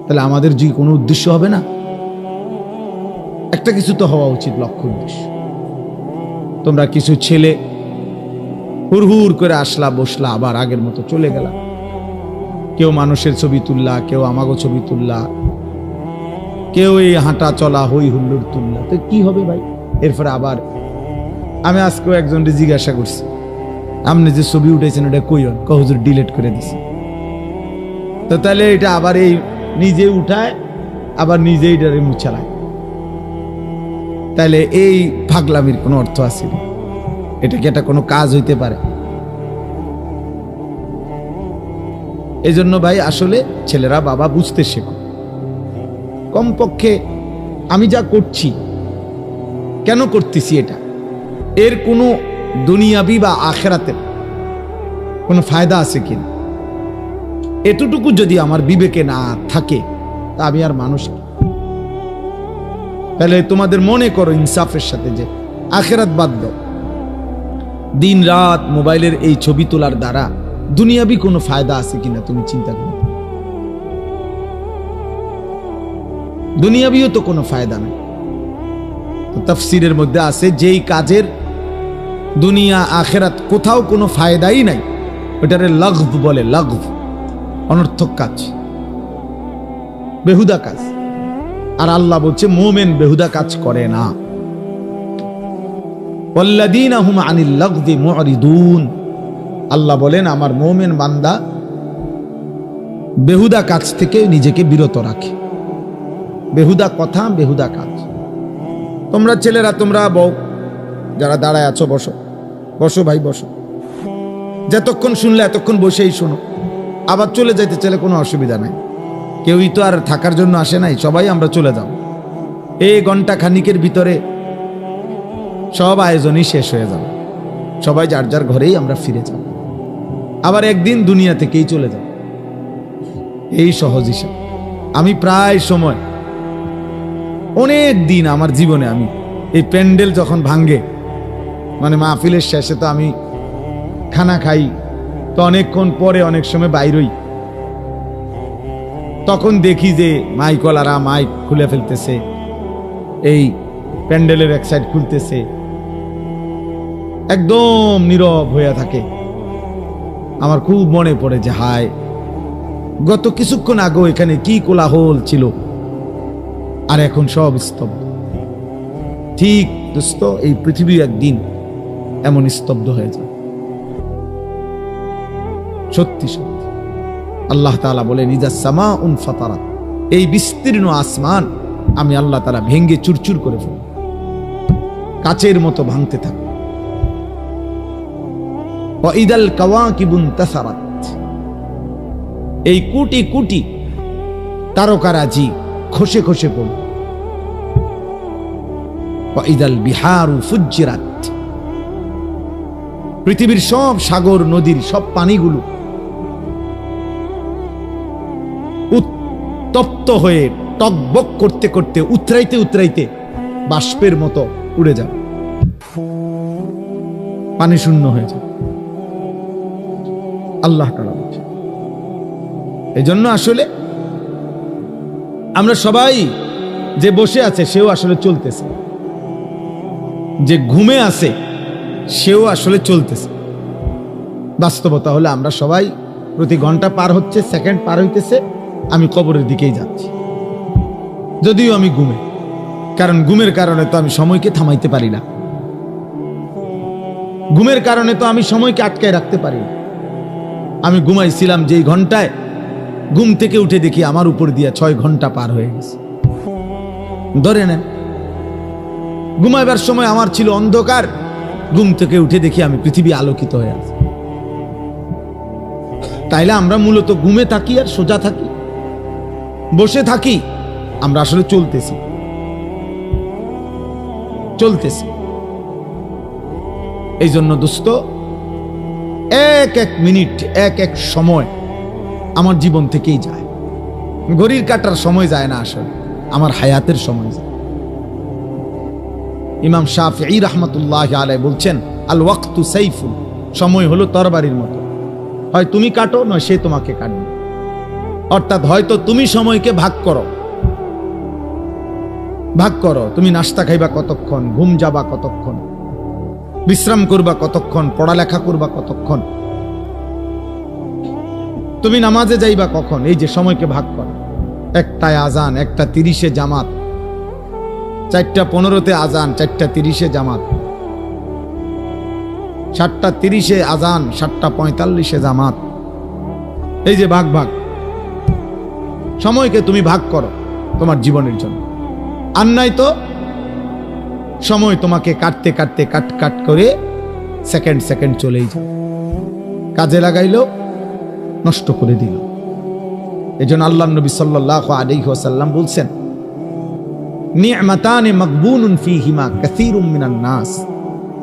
Speaker 1: তাহলে আমাদের যে কোনো উদ্দেশ্য হবে না, একটা কিছু তো হওয়া উচিত, লক্ষ্য উদ্দেশ্য। তোমরা কিছু ছেলে হুড়হুড় করে আসলা, বসলা, আবার আগের মতো চলে গেলা, কেউ মানুষের ছবি তুললা, কেউ আমাগো ছবি তুললা, কেউ এই হাঁটা চলা হই হুল্লোড় তুললা, তো কি হবে ভাই? এরপরে আবার আমি আজকেও একজনকে জিজ্ঞাসা করছি, আপনি যে ছবি উঠেছেন ওটা কইন, হুজুর ডিলিট করে দিছি। তো তাহলে এটা আবার এই নিজে উঠায় আবার নিজে এটারে মুছালায়, তাহলে এই পাগলামির কোনো অর্থ আছে? এটা কি এটা কোনো কাজ হইতে পারে? এই জন্য ভাই আসলে ছেলেরা বাবা বুঝতে শেখো, কমপক্ষে আমি যা করছি কেন করতেছি, এটা এর কোনো দুনিয়াবি বা আখেরাতের কোনো ফায়দা আছে কিনা, এতটুকু যদি আমার বিবেকে না থাকে তা আমি আর মানুষ কি? তাহলে তোমাদের মনে করো ইনসাফের সাথে যে আখেরাত বাদ দাও, দিন রাত মোবাইলের এই ছবি তোলার দ্বারা দুনিয়াবি কোনো ফায়দা আছে কিনা তুমি চিন্তা করো। দুনিয়াবিও তো কোনো ফায়দা নাই। তাফসীরের মধ্যে আছে যেই কাজের দুনিয়া আখেরাত কোথাও কোনো ফায়দাই নাই, ওটারে লাগভ বলে, লাগভ, অনর্থক কাজ, বেহুদা কাজ। আর আল্লাহ বলছে মুমিন বেহুদা কাজ করে না। ওয়াল্লাযীনা হুম আনিল লাগভি মুরিদুন, আল্লাহ বলেন আমার মুমিন বান্দা বেহুদা কাজ থেকে নিজেকে বিরত রাখে, বেহুদা কথা, বেহুদা কাজ। তোমরা ছেলেরা, তোমরা বউ যারা দাঁড়ায় আছো, বসো বসো ভাই বসো, যতক্ষণ শুনলে এতক্ষণ বসেই শোনো, আবার চলে যাইতে চাইলে কোনো অসুবিধা নাই, কেউই তো আর থাকার জন্য আসে নাই, সবাই আমরা চলে যাব। এই ঘন্টা খানিকের ভিতরে সব আয়োজনই শেষ হয়ে যাবে, সবাই যার যার ঘরেই আমরা ফিরে যাব, আবার একদিন দুনিয়া থেকেই চলে যাব। এই সহজ হিসাব। আমি প্রায় সময় অনেক দিন আমার জীবনে আমি এই প্যান্ডেল যখন ভাঙ্গে, মানে মাহফিলের শেষে তো আমি খানা খাই, তো অনেকক্ষণ পরে অনেক সময় বাইরই, তখন দেখি যে মাইকওয়ালারা মাইক খুলে ফেলতেছে, এই প্যান্ডেলের এক সাইড খুলতেছে, একদম নীরব হয়ে থাকে। আমার খুব মনে পড়ে যে হায়, গত কিছুক্ষণ আগে এখানে কি কোলাহল ছিল, আর এখন সব স্তব্ধ। ঠিক দোস্ত, এই পৃথিবী একদিন এমন স্তব্ধ হয়ে যায়, সত্যি সত্যি। আল্লাহ তাআলা বলেন ইজাস সামাউন ফাতারাত, এই বিস্তীর্ণ আসমান আমি আল্লাহ তাআলা ভেঙ্গে চুরচুর করে ফেলব, কাচের মতো ভাঙতে থাকে। ওয়া ইদাল কাওয়াকিবুন তাসারাত, এই কোটি কোটি তারকারাজি খসে খসে পড়ল। ওয়া ইদাল বিহারু ফুজ্জিরাত, পৃথিবীর সব সাগর নদীর সব পানিগুলো উত্তপ্ত হয়ে টকবক করতে করতে উতরাইতে উতরাইতে বাষ্পের মতো উড়ে যাবে, পানি শূন্য হয়ে যাবে। আল্লাহ তাআলা বলছেন। এই জন্য আসলে আমরা সবাই, যে বসে আছে সেও আসলে চলতেছে, যে ঘুমে আছে সেও আসলে চলতেছে। বাস্তবতা হলে আমরা সবাই প্রতি ঘন্টা পার হচ্ছে, সেকেন্ড পার হইতেছে, আমি কবরের দিকেই যাচ্ছি, যদিও আমি ঘুমে। কারণ ঘুমের কারণে তো আমি সময়কে থামাইতে পারি না, ঘুমের কারণে তো আমি সময়কে আটকায় রাখতে পারি না। আমি ঘুমাইছিলাম যেই ঘন্টায়, ঘুম থেকে উঠে দেখি আমার উপর দিয়া 6 ঘন্টা পার হয়ে গেছে। ধরে নেন ঘুমাইবার সময় আমার ছিল অন্ধকার, ঘুম থেকে উঠে দেখি আমি পৃথিবী আলোকিত হয়ে আছে। তাইলে আমরা মূলত ঘুমে থাকি আর সোজা থাকি, বসে থাকি, আমরা আসলে চলতেছি। এই জন্য দোস্ত, এক এক মিনিট, এক এক সময় আমার জীবন থেকেই যায়। ঘড়ির কাটার সময় যায় না, আসলে আমার হায়াতের সময় যায়। ইমাম শাফিঈ রাহমাতুল্লাহি আলাইহি বলছেন, আল ওয়াক্তু সাইফুন, সময় হলো তরবারির মতো, হয় তুমি কাটো নয় সে তোমাকে কাটবে। অর্থাৎ হয়তো তুমি সময়কে ভাগ করো, তুমি নাস্তা খাইবা কতক্ষণ, ঘুম যাবা কতক্ষণ, বিশ্রাম করবা কতক্ষণ, পড়ালেখা করবা কতক্ষণ, তুমি নামাজে যাইবা কখন, এই যে সময়কে ভাগ করো। 1টায় আজান, 1:30 জামাত, 4:15 আজান, 4:30 জামাত, 7:30 আজান, 7:45 জামাত। এই যে ভাগ, সময়কে তুমি ভাগ করো তোমার জীবনের জন্য। আর নাই তো সময় তোমাকে কাটতে কাটতে কাট করে সেকেন্ড চলেই যায়, কাজে লাগাইলো নষ্ট করে দিল। এই জন্য আল্লাহ নবী সাল্লাল্লাহু আলাইহি ওয়াসাল্লাম বলছেন, নি'মাতানি মাগবুনুন ফীহিমা কাসীরুম মিনান নাস,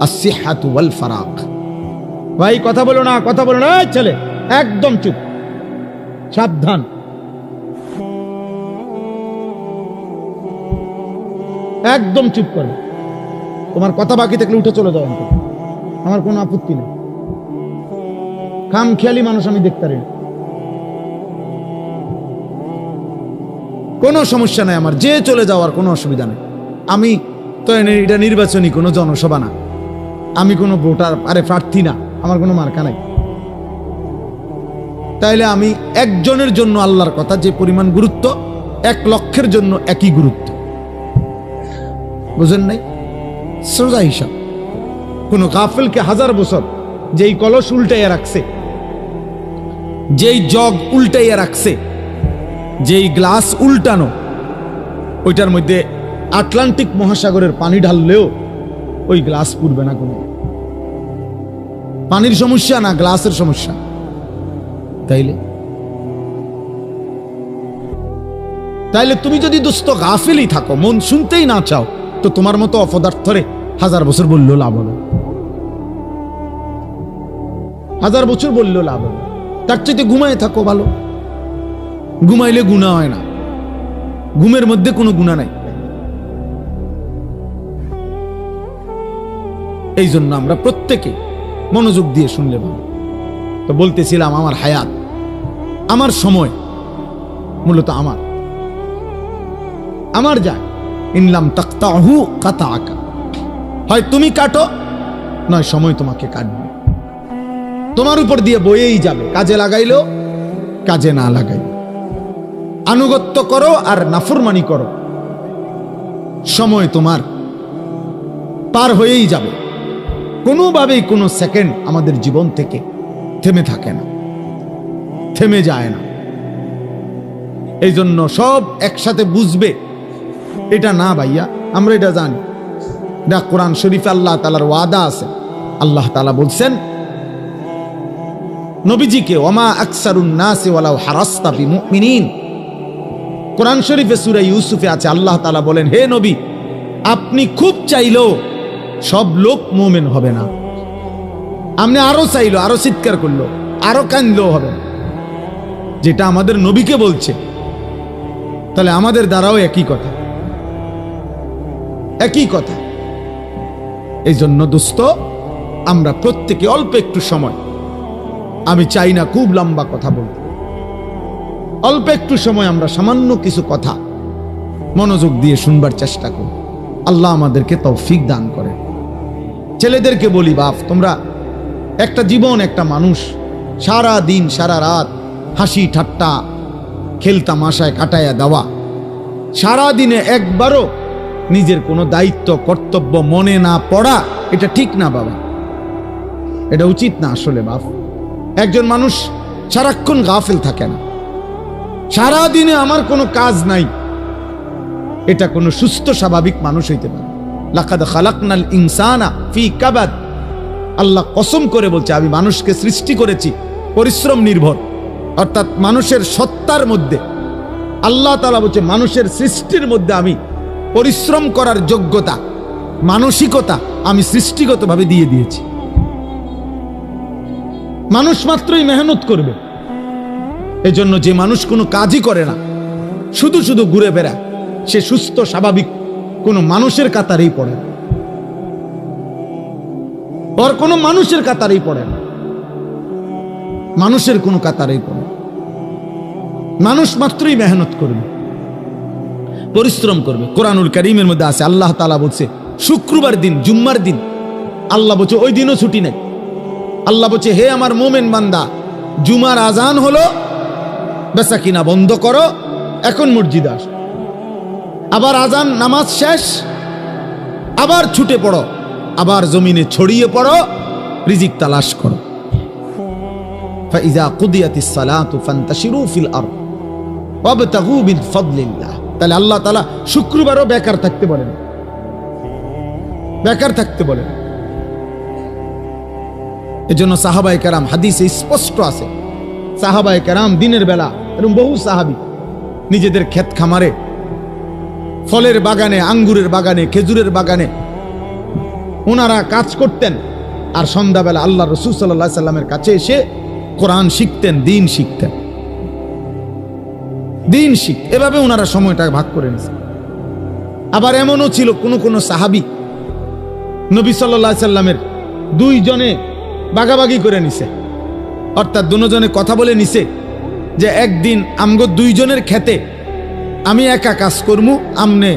Speaker 1: আস-সিহহাতু ওয়াল ফারাগ। ভাই কথা বলো না, এই ছেলে একদম চুপ, সাবধান। একদম চুপ করো, তোমার কথা বাকি থাকলে উঠে চলে যাও, আমার কোনো আপত্তি নেই। খামখেয়ালি মানুষ আমি দেখতে পারি না, কোনো সমস্যা নাই আমার, যে চলে যাওয়ার কোনো অসুবিধা নেই। আমি তো এটা নির্বাচনী কোনো জনসভা না, আমি কোনো ভোটার প্রার্থী না, আমার কোনো মার্কা নাই। তাইলে আমি একজনের জন্য আল্লাহর কথা যে পরিমাণ গুরুত্ব, 1 লক্ষের জন্য একই গুরুত্ব, বুঝেন নাই? সোজা হিসাব। কোন গাফেলকে 1000 বছর যেই কলস উল্টাইয়া রাখছে, যেই জগ উল্টাইয়া রাখছে, যেই গ্লাস উল্টানো, ওইটার মধ্যে আটলান্টিক মহাসাগরের পানি ঢাললেও ওই গ্লাস পুড়বে না। কোনো পানির সমস্যা না, গ্লাসের সমস্যা। তাইলে তুমি যদি দোস্ত গাফেলই থাকো, মন শুনতেই না চাও, তো তোমার মতো অপদার্থরে 1000 বছর বললেও লাভ হবে, 1000 বছর বললেও লাভ হবে। তার চাইতে ঘুমায় থাকো ভালো, ঘুমাইলে গুনাহ হয় না, ঘুমের মধ্যে কোনো গুনাহ নাই। এই জন্য আমরা প্রত্যেকে মনোযোগ দিয়ে শুনলে ভালো। তো বলতেছিলাম, আমার হায়াত, আমার সময় মূলত আমার যায়। ইনলাম তাকতাহু কাতাআকা, হয় তুমি কাটো নয় সময় তোমাকে কাটবে, তোমার উপর দিয়ে বয়েই যাবে। কাজে লাগাইলো, কাজে না লাগাইলো, আনুগত্য করো আর নাফরমানি করো, সময় তোমার পার হয়েই যাবে। কোনোভাবেই কোনো সেকেন্ড আমাদের জীবন থেকে থেমে থাকে না, থেমে যায় না। এই জন্য সব একসাথে বুঝবে এটা না ভাইয়া, আমরা এটা জানি। এটা কোরআন শরীফে আল্লাহ তাআলার ওয়াদা আছে। আল্লাহ তাআলা বলছেন নবীজিকে, ওমা আকসারুন নাসি ওয়ালাউ হারাসতা বিমুমিনিন। কোরআন শরীফে সূরা ইউসুফে আছে, আল্লাহ তাআলা বলেন, হে নবী, আপনি খুব চাইলেও সব লোক মুমিন হবে না। আপনি আরো চাইলো, আরো চিৎকার করলো, আরো কাঁদলেও হবে না। যেটা আমাদের নবীকে বলছে, তাহলে আমাদের দ্বারাও একই কথা, একই কথা। এই জন্য দোস্ত, আমরা প্রত্যেকে অল্প একটু সময়, আমি চাই না খুব লম্বা কথা বলতে, অল্প একটু সময় আমরা সামান্য কিছু কথা মনোযোগ দিয়ে শুনবার চেষ্টা করি। আল্লাহ আমাদেরকে তৌফিক দান করে। ছেলেদেরকে বলি, বাপ, তোমরা একটা জীবন, একটা মানুষ, সারা দিন সারা রাত হাসি ঠাট্টা খেলতামাশায় কাটাইয়া দেওয়া, সারা দিনে একবারও নিজের কোনো দায়িত্ব কর্তব্য মনে না পড়া, এটা ঠিক না বাবা, এটা উচিত না আসলে। বাপ, একজন মানুষ সারাক্ষণ গাফেল থাকে না, সারা দিনে আমার কোনো কাজ নাই, এটা কোনো সুস্থ স্বাভাবিক মানুষ হইতে পারে। লাকাদ খালাকনাল ইনসানা ফি কাবাদ। আল্লাহ কসম করে বলছে, আমি মানুষকে সৃষ্টি করেছি পরিশ্রম নির্ভর, অর্থাৎ মানুষের সত্তার মধ্যে আল্লাহ তাআলা বলছে, মানুষের সৃষ্টির মধ্যে আমি পরিশ্রম করার যোগ্যতা, মানসিকতা আমি সৃষ্টিগতভাবে দিয়ে দিয়েছি। মানুষ মাত্রই মেহনত করবে। এজন্য যে মানুষ কোনো কাজই করে না, শুধু শুধু ঘুরে বেড়ায়, সে সুস্থ স্বাভাবিক কোনো মানুষের কাতারেই পড়ে না, ওর কোনো মানুষের কাতারেই পড়ে না, মানুষের কোনো কাতারেই পড়ে। মানুষ মাত্রই মেহনত করবে, পরিশ্রম করবে। কোরআনুল কারীমের মধ্যে আছে, আল্লাহ তাআলা বলছে শুক্রবার দিন, জুম্মার দিন, আল্লাহ বলছে ওই দিনও ছুটি নেই। আল্লাহ বলছে, হে আমার মোমেন বান্দা, জুমার আজান হলো, বেচা কিনা বন্ধ করো, এখন মসজিদে আসো। আবার আজান, নামাজ শেষ, আবার ছুটে পড়ো, আবার জমিনে ছড়িয়ে পড়ো, রিজিক তালাশ করো। ফাইজা কুদিয়াতিস সালাতু ফান্তাশিরু ফিল আরদ ওয়াবতাগু মিন ফাদলিল্লাহ। তাহলে আল্লাহ তাআলা শুক্রবারও বেকার থাকতে বলেন, বেকার থাকতে বলেন। এজন্য সাহাবায়ে কেরাম, হাদিসে স্পষ্ট আছে, সাহাবায়ে কেরাম দিনের বেলা, এরকম বহু সাহাবী নিজেদের ক্ষেত খামারে, ফলের বাগানে, আঙ্গুরের বাগানে, খেজুরের বাগানে ওনারা কাজ করতেন, আর সন্ধ্যাবেলা আল্লাহ রাসূল সাল্লাল্লাহু আলাইহি সাল্লামের কাছে এসে কোরআন শিখতেন, দিন শিখতেন, দিন শিখ। এভাবে ওনারা সময়টা ভাগ করে নিয়েছেন। আবার এমনও ছিল কোন কোন সাহাবী নবী সাল্লাল্লাহু আলাইহি সাল্লামের দুইজনে ভাগাভাগি করে নিছে, অর্থাৎ দুজনে কথা বলে নিছে যে একদিন আমগো দুইজনের খেতে আমি একা কাজ করমু, আমনে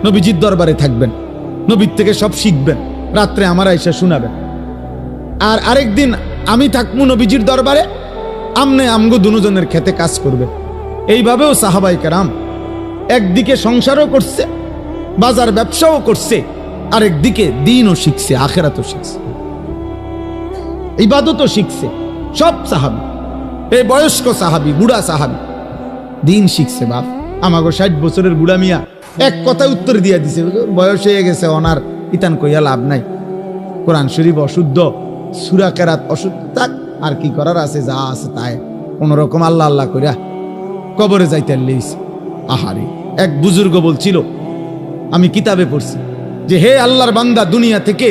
Speaker 1: নবীজির দরবারে থাকবেন, নবীর থেকে সব শিখবেন, রাত্রে আমার আইসা শোনাবেন। আর আরেকদিন আমি থাকমু নবীজির দরবারে, আমনে আমগো দুজনের খেতে কাজ করবে। এইভাবেও সাহাবায়ে কেরাম একদিকে সংসারও করছে, বাজার ব্যবসাও করছে, আরেকদিকে দ্বীনও শিখছে, আখিরাতও শিখছে, ইবাদতও শিখছে। সব সাহাবী, এই বয়স্ক সাহাবী, বুড়া সাহাবী দ্বীন শিখছে। বাপ, আমাগো 60 বছরের বুড়া মিয়া এক কথা উত্তর দিয়া দিছে, বয়স হয়ে গেছে, অনার ইতান কইয়া লাভ নাই, কোরআন শরীফ অশুদ্ধ, সূরা কেরাত অশুদ্ধ, থাক, আর কি করার আছে, যা আছে তাই কোনরকম আল্লাহ আল্লাহ কইরা কবরে যাইতে লইছে। আহারে, এক বুজুর্গ বলছিল, আমি কিতাবে পড়ছি যে হে আল্লাহর বান্দা, দুনিয়া থেকে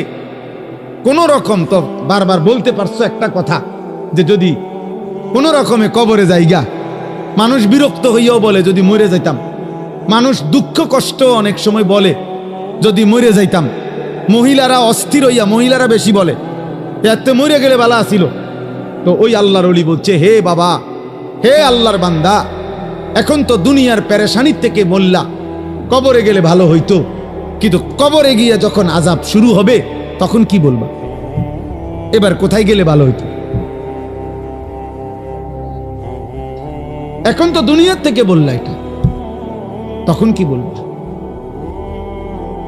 Speaker 1: কোন রকম, তো বারবার বলতে পারছো একটা কথা, যে যদি কোন রকমে কবরে যাইগা, মানুষ বিরক্ত হইয়াও বলে যদি মরে যাইতাম, মানুষ দুঃখ কষ্ট অনেক সময় বলে যদি মরে যাইতাম, মহিলারা অস্থির হইয়া, মহিলারা বেশি বলে এতে মরে গেলে ভালো আসিল। তো ওই আল্লাহর ওলি বলছে, হে বাবা, হে আল্লাহর বান্দা, এখন তো দুনিয়ার পেরেশানির থেকে মোল্লা, কবরে গেলে ভালো হইতো, কিন্তু কবরে গিয়ে যখন আযাব শুরু হবে তখন কি বলবা? এবার কোথায় গেলে ভালো হইতো? এখন তো দুনিয়ার থেকে বললা এটা, তখন কি বলবা?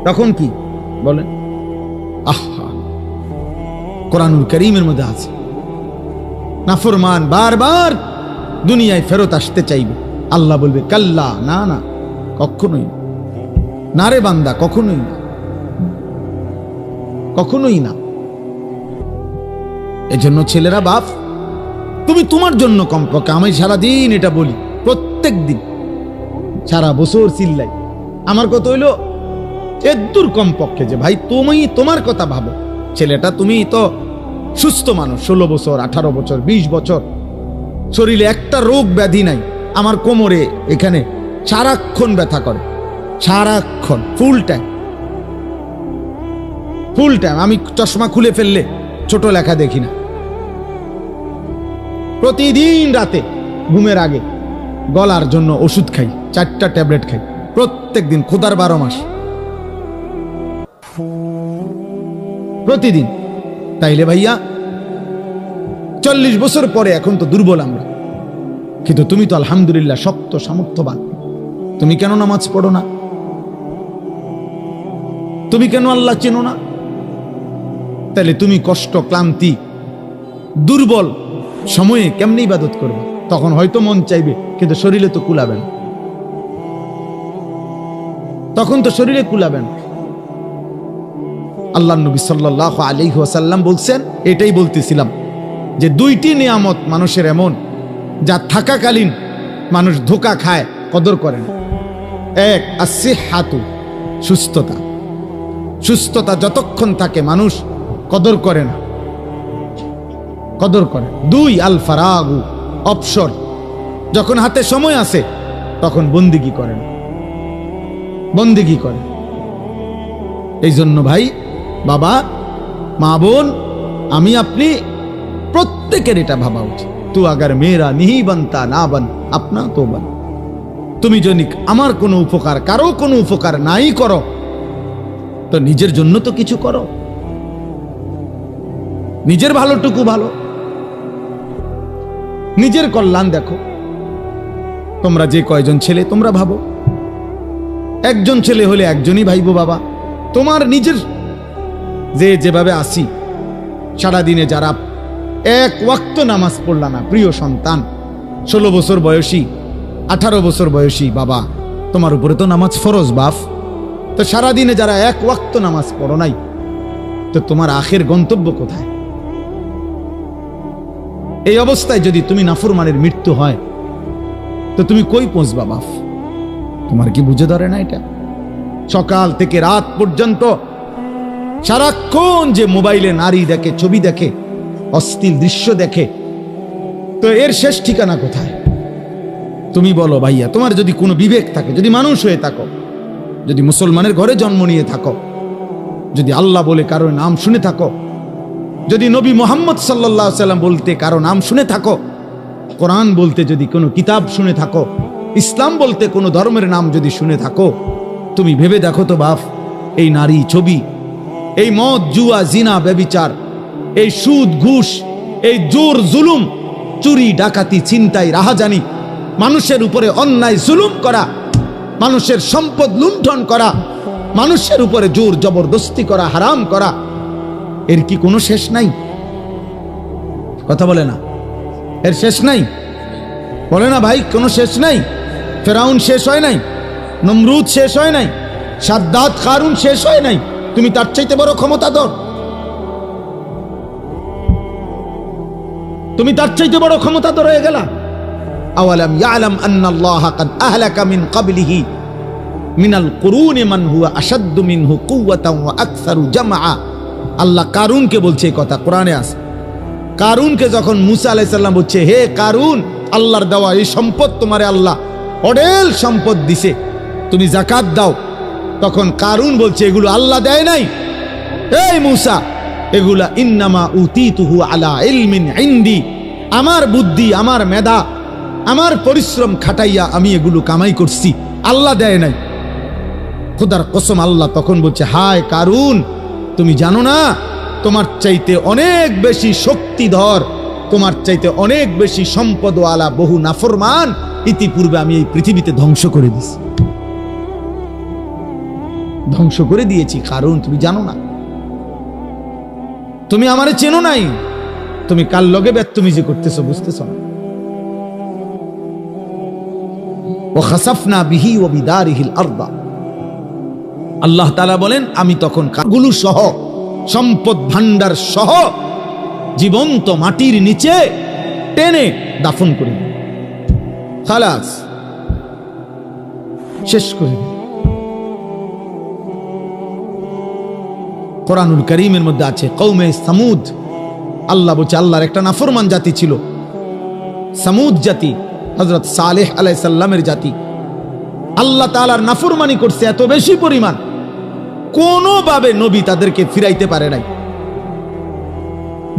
Speaker 1: তখন কি বলেন? আহা, কোরআনুল কারীমের মধ্যে আছে, নাফরমান বারবার দুনিয়ায় ফেরত আসতে চাইবে, আল্লাহ বলবে কাল্লা, না না, কখনোই না রে বান্দা, কখনোই না, কখনোই না। এজন্য ছেলেরা, বাপ তুমি তোমার জন্য কমপক্ষে, আমি সারাদিন এটা বলি, প্রত্যেক দিন সারা বছর চিল্লাই, আমার কথা হইলো এদূর কমপক্ষে যে ভাই তুমি তোমার কথা ভাবো। ছেলেটা, তুমি তো সুস্থ মানুষ, 16 বছর 18 বছর 20 বছর, শরীরে একটা রোগ ব্যাধি নাই। আমার কোমরে এখানে সারাক্ষণ ব্যথা করে, সারাক্ষণ, ফুল টাইম। আমি চশমা খুলে ফেললে ছোট লেখা দেখি না। প্রতিদিন রাতে ঘুমের আগে গলার জন্য ওষুধ খাই, 4টা ট্যাবলেট খাই প্রত্যেক দিন, খোদার 12 মাস প্রতিদিন। তাইলে ভাইয়া 40 বছর পরে এখন তো দুর্বল আমরা, কিন্তু তুমি তো আলহামদুলিল্লাহ শক্ত সামর্থ্যবান। তুমি কেন নামাজ পড়ো না? তুমি কেন আল্লাহ চেনো না? তাহলে তুমি কষ্ট, ক্লান্তি, দুর্বল সময়ে কেমনে ইবাদত করবে? তখন হয়তো মন চাইবে, কিন্তু শরীরে তো কুলাবে না, তখন তো শরীরে কুলাবে না। আল্লাহ নবী সাল্লাল্লাহু আলাইহি ওয়াসাল্লাম বলছেন, এটাই বলতেছিলাম, যে 2টি নিয়ামত মানুষের এমন, যা থাকাকালীন মানুষ ধোঁকা খায়, কদর করে না। এক, আসিহাতু, সুস্থতা। সুস্থতা যতক্ষণ থাকে মানুষ কদর করে না, কদর করে। 2, আল ফারাগু, অবসর। যখন হাতে সময় আছে তখন বন্দিগি করেন, বন্দিগি করে। এই জন্য ভাই, বাবা, মা, বোন, আমি আপনি প্রত্যেকের এটা ভাবা উচিত। তু আগার মেয়েরা নিহি বানতা না বান আপনা তো বান। তুমি যদি আমার কোনো উপকার, কারো কোনো উপকার নাই করো, তো নিজের জন্য তো কিছু করো, নিজের ভালোটুকু ভালো, নিজের কল্যাণ দেখো। তোমরা যে কয়জন ছেলে, তোমরা ভাবো, একজন ছেলে হলে একজনই ভাইবো। বাবা, তোমার নিজের যেভাবে আসি, সারাদিনে যারা 1 ওয়াক্ত নামাজ পড়লা না, প্রিয় সন্তান, 16 বছর বয়সী, 18 বছর বয়সী, বাবা, তোমার উপরে তো নামাজ ফরজ বাপ। তো সারাদিনে যারা 1 ওয়াক্ত নামাজ পড়ো নাই, তো তোমার আখের গন্তব্য কোথায়? এই অবস্থায় যদি তুমি নাফরমানের মৃত্যু হয়, তো তুমি কই পৌঁছবা বাপ? তোমার কি বুঝে ধরে না এটা? সকাল থেকে রাত পর্যন্ত সারাক্ষণ যে মোবাইলে নারী দেখে, ছবি দেখে, অশ্লীল দৃশ্য দেখে, তো এর শেষ ঠিকানা কোথায়? তুমি বলো ভাইয়া, তোমার যদি কোনো বিবেক থাকে, যদি মানুষ হয়ে থাকো, যদি মুসলমানের ঘরে জন্ম নিয়ে থাকো, যদি আল্লাহ বলে কারো নাম শুনে থাকো, যদি নবী মুহাম্মদ সাল্লাল্লাহু আলাইহি ওয়াসাল্লাম বলতে কারো নাম শুনে থাকো, কোরআন বলতে যদি কোনো কিতাব শুনে থাকো, ইসলাম বলতে কোনো ধর্মের নাম যদি শুনে থাকো, তুমি ভেবে দেখো তো বাপ, এই নারী, ছবি, এই মদ, জুয়া, জিনা, ব্যভিচার, এই সুদ, ঘুষ, এই জোর জুলুম, চুরি, ডাকাতি, ছিনতাই, রাহাজানি, মানুষের উপরে অন্যায় জুলুম করা, মানুষের সম্পদ লুণ্ঠন করা, মানুষের উপরে জোর জবরদস্তি করা, হারাম করা, এর কি কোনো শেষ নাই? কথা বলে না, এর শেষ নাই? বলে না ভাই, কোনো শেষ নাই? ফেরাউন শেষ হয় নাই, নমরুদ শেষ হয় নাই, সাদ্দাত, কারুন শেষ হয় নাই। তুমি তার চাইতে বড় ক্ষমতাধর, তুমি তার চাইতে বড় ক্ষমতাধর হয়ে গেলা। আওয়ালাম ইয়ালাম আন্নাল্লাহা কাদ আহলাকা মিন ক্বাবলিহি মিনাল কুরুনি মান হুয়া আশাদ্দু মিনহু কুওয়াতান ওয়া আকসারু জামআ। আল্লাহ কারুনকে বলছে এই কথা, কোরআনে আছে। কারুনকে যখন মুসা আলাইহিস সালাম বলছে, হে কারুন, আল্লাহর দেওয়া এই সম্পদ তোমারে আল্লাহ অঢেল সম্পদ দিছে, তুমি যাকাত দাও। তখন কারুন বলছে, এগুলো আল্লাহ দেয় নাই, এই মুসা, এগুলা ইন্নামা উতিতুহু আলা ইলমিন ইনদি, আমার বুদ্ধি, আমার মেধা, আমার পরিশ্রম খাটাইয়া আমি এগুলো কামাই করছি, আল্লাহ দেয় নাই। খোদার কসম, আল্লাহ তখন বলছে, হায় কারুন, তুমি জানো না তোমার চাইতে অনেক বেশি শক্তিধর, তোমার চাইতে অনেক বেশি সম্পদওয়ালা বহু নাফরমান ইতিপূর্বে আমি এই পৃথিবীতে ধ্বংস করে দিয়েছি, ধ্বংস করে দিয়েছি। কারণ তুমি জানো না, তুমি আমারে চেনো নাই, তুমি কার লগে বেত্তমিজি করতেছো বুঝতেছ না। ওয়া খাসাফনা বিহি ওয়া বিদারিহিল আরদা। আল্লাহ তাআলা বলেন আমি তখন কাগুলো সহ সম্পদ ভান্ডার সহ জীবন্ত মাটির নিচে টেনে দাফন করে দিই। খালাস, শেষ করে দিই। কোরআনুল কারীমের মধ্যে আছে কওমে সামুদ। আল্লাহ বলছে আল্লাহর একটা নাফরমান জাতি ছিল সামুদ জাতি, হযরত সালেহ আলাইহিস সালামের জাতি। আল্লাহ তাআলার নাফরমানি করছে এত বেশি পরিমাণ, কোনোভাবে নবী তাদেরকে ফিরাইতে পারে নাই,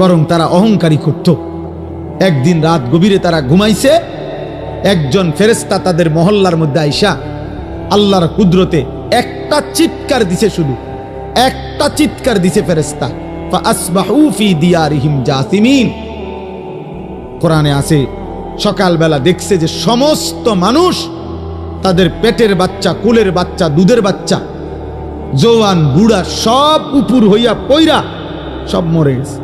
Speaker 1: বরং তারা অহংকারী করত। একদিন রাত গভীরে তারা ঘুমাইছে, একজন ফেরেশতা তাদের মহল্লার মধ্যে আইসা আল্লাহর কুদরতে একটা চিৎকার দিছে, শুধু একটা চিৎকার দিছে ফেরেশতা, ফাআসবাহু ফি দিয়ারিহিম জাসিমিন। কোরআনে আছে সকালবেলা দেখছে যে সমস্ত মানুষ তাদের পেটের বাচ্চা, কুলের বাচ্চা, দুধের বাচ্চা, জওয়ান বুড়া সব উপর হইয়া পইরা সব মরে গেছে।